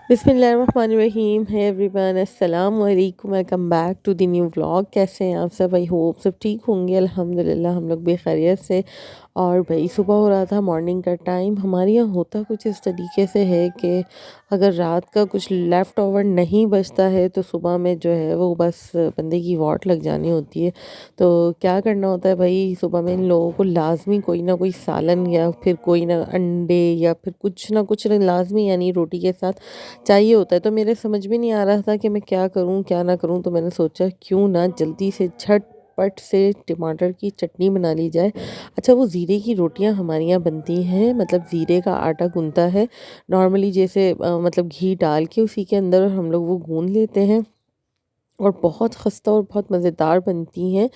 बिस्मिल्लाहिर्रहमानिर्रहीम है एवरीवन अस्सलाम वालेकुम welcome back to the new vlog. कैसे हैं आप सब? आई होप सब ठीक होंगे। अल्हम्दुलिल्लाह हम लोग भी खैरियत से। और भाई सुबह हो रहा था, मॉर्निंग का टाइम। हमारे यहाँ होता कुछ इस तरीके से है कि अगर रात का कुछ लेफ़्ट ओवर नहीं बचता है तो सुबह में जो है वो बस बंदे की वाट लग जानी होती है। तो क्या करना होता है भाई, सुबह में इन लोगों को लाज़मी कोई ना कोई सालन या फिर कोई ना अंडे या फिर कुछ ना कुछ लाज़मी यानी रोटी के साथ चाहिए होता है। तो मेरे समझ में नहीं आ रहा था कि मैं क्या करूँ, क्या ना करूँ? तो मैंने सोचा क्यों ना जल्दी से झटपट से टमाटर की चटनी बना ली जाए। अच्छा, वो ज़ीरे की रोटियाँ हमारे यहाँ बनती हैं, मतलब ज़ीरे का आटा गूँथता है नॉर्मली, जैसे मतलब घी डाल के उसी के अंदर हम लोग वो गूँथ लेते हैं और बहुत खस्ता और बहुत मज़ेदार बनती हैं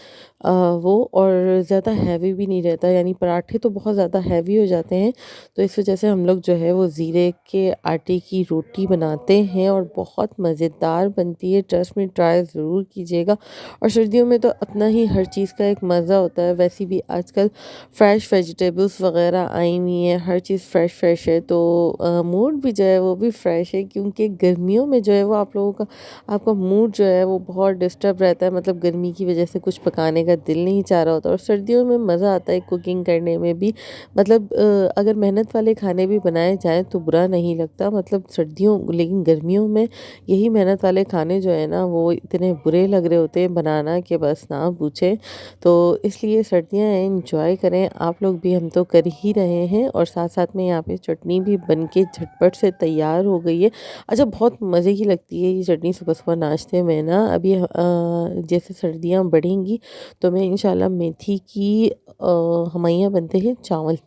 वो। और ज़्यादा हैवी भी नहीं रहता, यानी पराठे तो बहुत ज़्यादा हैवी हो जाते हैं। तो इस वजह से हम लोग जो है वो ज़ीरे के आटे की रोटी बनाते हैं और बहुत मज़ेदार बनती है। ट्रस्ट में ट्राई ज़रूर कीजिएगा। और सर्दियों में तो अपना ही हर चीज़ का एक मज़ा होता है। वैसे भी आजकल फ्रेश वेजिटेबल्स वगैरह आई हुई हैं, हर चीज़ फ्रेश है, तो मूड भी जो है वो भी फ्रेश है। क्योंकि गर्मियों में जो है वो आप लोगों का आपका मूड जो है वो बहुत डिस्टर्ब रहता है, मतलब गर्मी की वजह से कुछ पकाने का दिल नहीं चाह रहा होता। और सर्दियों में मज़ा आता है कुकिंग करने में भी, मतलब अगर मेहनत वाले खाने भी बनाए जाएँ तो बुरा नहीं लगता, मतलब सर्दियों, लेकिन गर्मियों में यही मेहनत वाले खाने जो है ना वो इतने बुरे लग रहे होते हैं बनाना कि बस ना पूछें। तो इसलिए सर्दियाँ एंजॉय करें आप लोग भी, हम तो कर ही रहे हैं। और साथ-साथ में यहाँ पे चटनी भी बन के झटपट से तैयार हो गई है। अच्छा, बहुत मज़े की लगती है ये चटनी सुबह-सुबह नाश्ते में ना। अभी जैसे सर्दियाँ बढ़ेंगी तो मैं इंशाल्लाह मेथी की हमारे यहाँ बनते हैं चावल,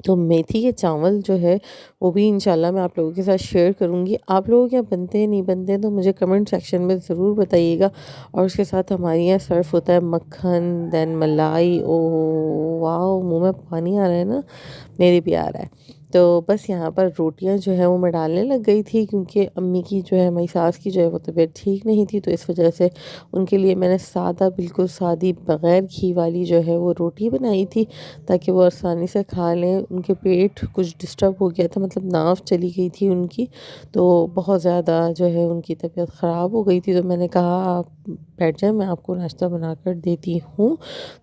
तो मेथी के चावल जो है वो भी इंशाल्लाह मैं आप लोगों के साथ शेयर करूँगी। आप लोगों के यहाँ बनते हैं नहीं बनते हैं तो मुझे कमेंट सेक्शन में ज़रूर बताइएगा। और उसके साथ हमारे यहाँ सर्व होता है मक्खन, देन मलाई। Oh wow! मुँह में पानी आ रहा है ना, मेरे भी आ रहा है। तो बस यहाँ पर रोटियाँ जो है वो मैं डालने लग गई थी, क्योंकि अम्मी की जो है, मेरी सास की जो है वो तबीयत ठीक नहीं थी, तो इस वजह से उनके लिए मैंने सादा, बिल्कुल सादी, बग़ैर घी वाली जो है वो रोटी बनाई थी, ताकि वो आसानी से खा लें। उनके पेट कुछ डिस्टर्ब हो गया था, मतलब नाव चली गई थी उनकी, तो बहुत ज़्यादा जो है उनकी तबीयत ख़राब हो गई थी। तो मैंने कहा आप बैठ जाएँ, मैं आपको नाश्ता बनाकर देती हूँ।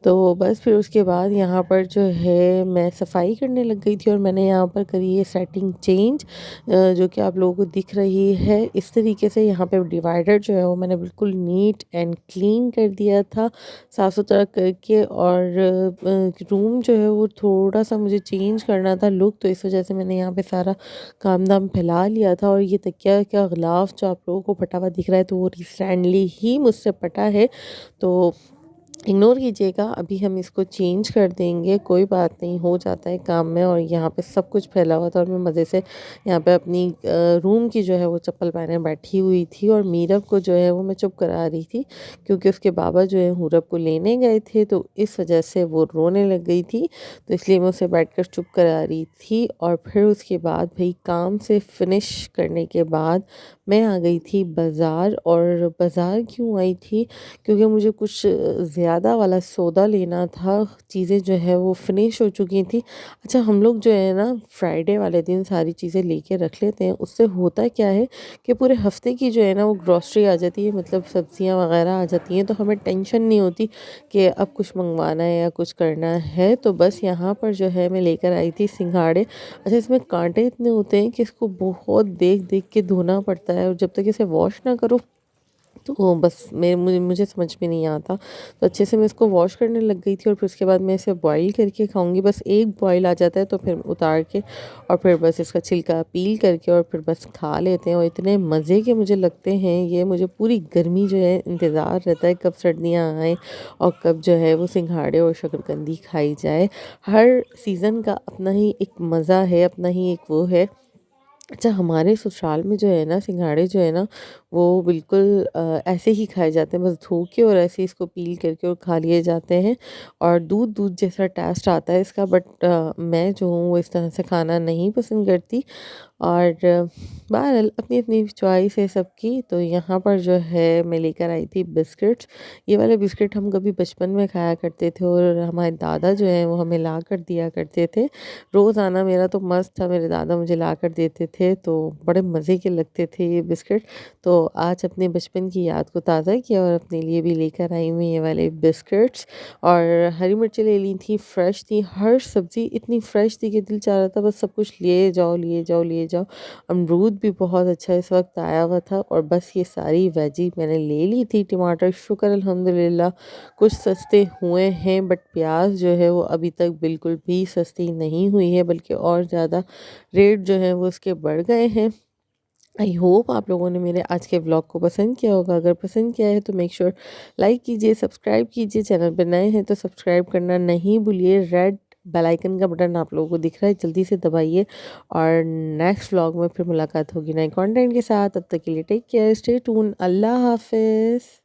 तो बस फिर उसके बाद यहाँ पर जो है मैं सफाई करने लग गई थी और मैंने यहाँ पर करी है सेटिंग चेंज, जो कि आप लोगों को दिख रही है इस तरीके से। यहाँ पे डिवाइडर जो है वो मैंने बिल्कुल नीट एंड क्लीन कर दिया था, साफ़ सुथरा करके। और रूम जो है वो थोड़ा सा मुझे चेंज करना था लुक, तो इस वजह से मैंने यहाँ पे सारा काम धाम फैला लिया था। और ये तकिया का गिलाफ जो आप लोगों को फटा हुआ दिख रहा है तो वो रिसेंटली ही मुझसे फटा है, तो इग्नोर कीजिएगा। अभी हम इसको चेंज कर देंगे, कोई बात नहीं, हो जाता है काम में। और यहाँ पे सब कुछ फैला हुआ था और मैं मज़े से यहाँ पे अपनी रूम की जो है वो चप्पल पहने बैठी हुई थी। और मीरब को जो है वो मैं चुप करा रही थी, क्योंकि उसके बाबा जो है हुरब को लेने गए थे, तो इस वजह से वो रोने लग गई थी, तो इसलिए मैं उसे बैठ कर चुप करा रही थी। और फिर उसके बाद भाई काम से फिनिश करने के बाद मैं आ गई थी बाज़ार। और बाज़ार क्यों आई थी? क्योंकि मुझे कुछ ज़्यादा वाला सौदा लेना था, चीज़ें जो है वो फ़िनिश हो चुकी थी। अच्छा, हम लोग जो है ना फ्राइडे वाले दिन सारी चीज़ें लेके रख लेते हैं, उससे होता क्या है कि पूरे हफ़्ते की जो है ना वो ग्रॉसरी आ जाती है, मतलब सब्ज़ियाँ वग़ैरह आ जाती हैं, तो हमें टेंशन नहीं होती कि अब कुछ मंगवाना है या कुछ करना है। तो बस यहाँ पर जो है मैं लेकर आई थी सिंघाड़े। अच्छा, इसमें काँटे इतने होते हैं कि इसको बहुत देख-देख के धोना पड़ता है, और जब तक इसे वॉश ना करो तो बस मुझे समझ में नहीं आता। तो अच्छे से मैं इसको वॉश करने लग गई थी और फिर उसके बाद मैं इसे बॉईल करके खाऊँगी। बस एक बॉईल आ जाता है तो फिर उतार के और फिर बस इसका छिलका पील करके और फिर बस खा लेते हैं। और इतने मज़े के मुझे लगते हैं ये, मुझे पूरी गर्मी जो है इंतज़ार रहता है कब सर्दियाँ आएँ और कब जो है वो सिंघाड़े और शकरकंदी खाई जाए। हर सीज़न का अपना ही एक मज़ा है, अपना ही एक वो है। अच्छा, हमारे ससुराल में जो है ना सिंघाड़े जो है ना वो बिल्कुल ऐसे ही खाए जाते हैं, बस धो के और ऐसे ही इसको पील करके और खा लिए जाते हैं और दूध दूध जैसा टेस्ट आता है इसका। बट मैं जो हूँ वो इस तरह से खाना नहीं पसंद करती। और बहरहाल अपनी-अपनी चॉइस है सबकी। तो यहाँ पर जो है मैं लेकर आई थी बिस्किट्स। ये वाले बिस्किट हम कभी बचपन में खाया करते थे और हमारे दादा जो हैं वो हमें ला कर दिया करते थे। रोज़ाना मेरा तो मस्त था, मेरे दादा मुझे ला कर देते थे, तो बड़े मज़े के लगते थे ये बिस्किट। तो आज अपने बचपन की याद को ताज़ा किया और अपने लिए भी लेकर आई हूँ ये वाले बिस्किट्स। और हरी मिर्चें ले ली थी, फ्रेश थी, हर सब्ज़ी इतनी फ्रेश थी कि दिल चाह रहा था बस सब कुछ लिए जाओ, लिए जाओ, लिए जाओ। अमरूद भी बहुत अच्छा इस वक़्त आया हुआ था और बस ये सारी वेजी मैंने ले ली थी। टमाटर शुक्र अल्हम्दुलिल्लाह कुछ सस्ते हुए हैं, बट प्याज़ जो है वो अभी तक बिल्कुल भी सस्ती नहीं हुई है, बल्कि और ज़्यादा रेट जो है वो उसके बढ़ गए हैं। आई होप आप लोगों ने मेरे आज के व्लॉग को पसंद किया होगा। अगर पसंद किया है तो मेक श्योर लाइक कीजिए, सब्सक्राइब कीजिए। चैनल पर नए हैं तो सब्सक्राइब करना नहीं भूलिए। रेड बेल आइकन का बटन आप लोगों को दिख रहा है, जल्दी से दबाइए। और नेक्स्ट व्लॉग में फिर मुलाकात होगी नए कंटेंट के साथ। तब तक के लिए टेक केयर, स्टे ट्यून, अल्लाह हाफ़िज़।